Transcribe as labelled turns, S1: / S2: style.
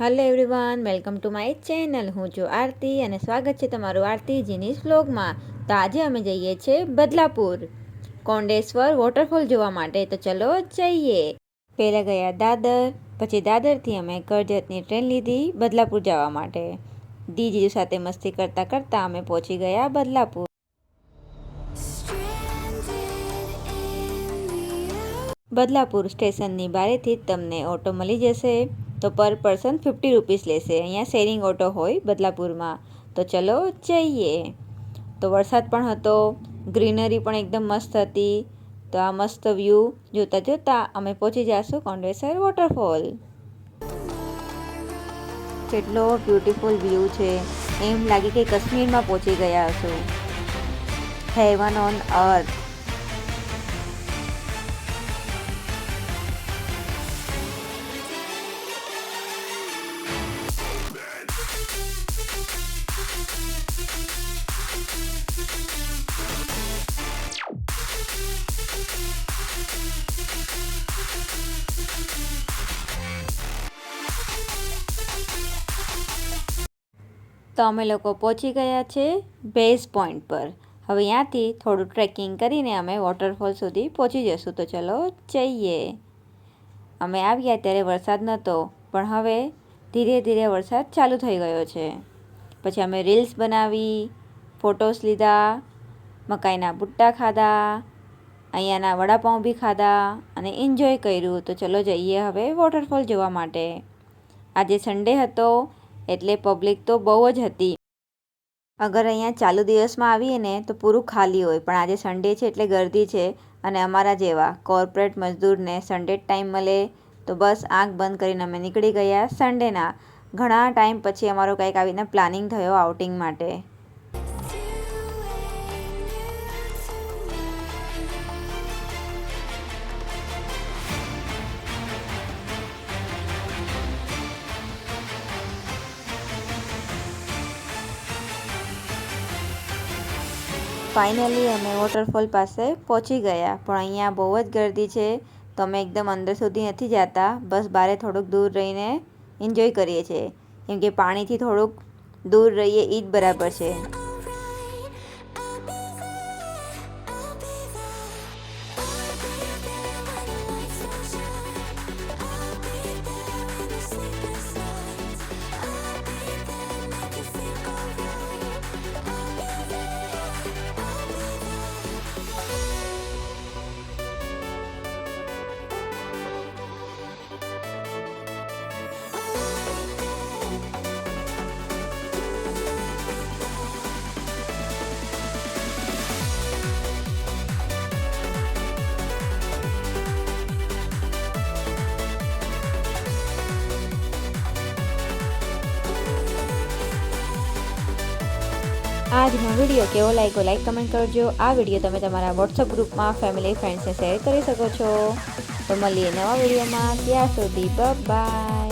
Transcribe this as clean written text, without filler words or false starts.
S1: Hello everyone, welcome to my channel. હું છું આરતી અને સ્વાગત છે તમારું આરતી જીનીસ વ્લોગમાં. તો આજે અમે જઈએ છીએ બદલાપુર કોંડેશ્વર વોટરફોલ જોવા માટે. તો ચલો જઈએ. પહેલાં ગયા દાદર, પછી દાદરથી અમે કરજતની ટ્રેન લીધી બદલાપુર જવા માટે. દીદી સાથે મસ્તી કરતાં કરતાં અમે પહોંચી ગયા બદલાપુર. બદલાપુર સ્ટેશનની બારેથી જ તમને ઓટો મળી જશે. તો પર પર્સન 50 રૂપીસ લેશે. અહીંયા શેરિંગ ઓટો હોય બદલાપુરમાં. તો ચલો જઈએ. તો વરસાદ પણ હતો, ગ્રીનરી પણ એકદમ મસ્ત હતી. તો આ મસ્ત વ્યૂ જોતાં જોતાં અમે પહોંચી જઈશું કોંડેશ્વર વોટરફોલ. કેટલો બ્યુટીફુલ વ્યૂ છે, એમ લાગે કે કાશ્મીરમાં પહોંચી ગયા હશું. Heaven on earth. તો અમે લોકો પહોંચી ગયા છે બેઝ પોઈન્ટ પર. હવે ત્યાંથી થોડું ટ્રેકિંગ કરીને અમે વોટરફોલ સુધી પહોંચી જઈશું. તો ચલો જઈએ. અમે આવ્યા ત્યારે વરસાદ નહોતો, પણ હવે ધીરે ધીરે વરસાદ ચાલુ થઈ ગયો છે. પછી અમે રીલ્સ બનાવી, ફોટોસ લીધા, મકાઈના ભૂટ્ટા ખાધા, અહીંયાના વડાપાઉં બી ખાધા અને એન્જોય કર્યું. તો ચલો જઈએ હવે વોટરફોલ જોવા માટે. આજે સન્ડે હતો એટલે પબ્લિક તો બહુ જ હતી. અગર અહીંયા ચાલુ દિવસમાં આવીએ ને તો પૂરું ખાલી હોય, પણ આજે સન્ડે છે એટલે ગર્દી છે. અને અમારા જેવા કોર્પોરેટ મજદૂરને સન્ડે ટાઈમ મળે તો બસ આંખ બંધ કરીને અમે નીકળી ગયા સન્ડેના. ઘણા ટાઈમ પછી અમારો કંઈક આવીને પ્લાનિંગ થયો આઉટિંગ માટે. ફાઇનલી અમે વોટરફોલ પાસે પહોંચી ગયા, પણ અહીંયા બહુ જ ગર્દી છે. તો અમે એકદમ અંદર સુધી નથી જતા, બસ બારે થોડુંક દૂર રહીને એન્જોય કરીએ છીએ. કેમ કે પાણીથી થોડુંક દૂર રહીએ એ જ બરાબર છે. આજનો વિડીયો કેવો લાગ્યો લાઈક કમેન્ટ કરજો. આ વિડીયો તમે તમારા વોટ્સઅપ ગ્રુપમાં ફેમિલી ફ્રેન્ડ્સને શેર કરી શકો છો. તો મળીએ નવા વિડીયોમાં. ત્યાં સુધી બાય.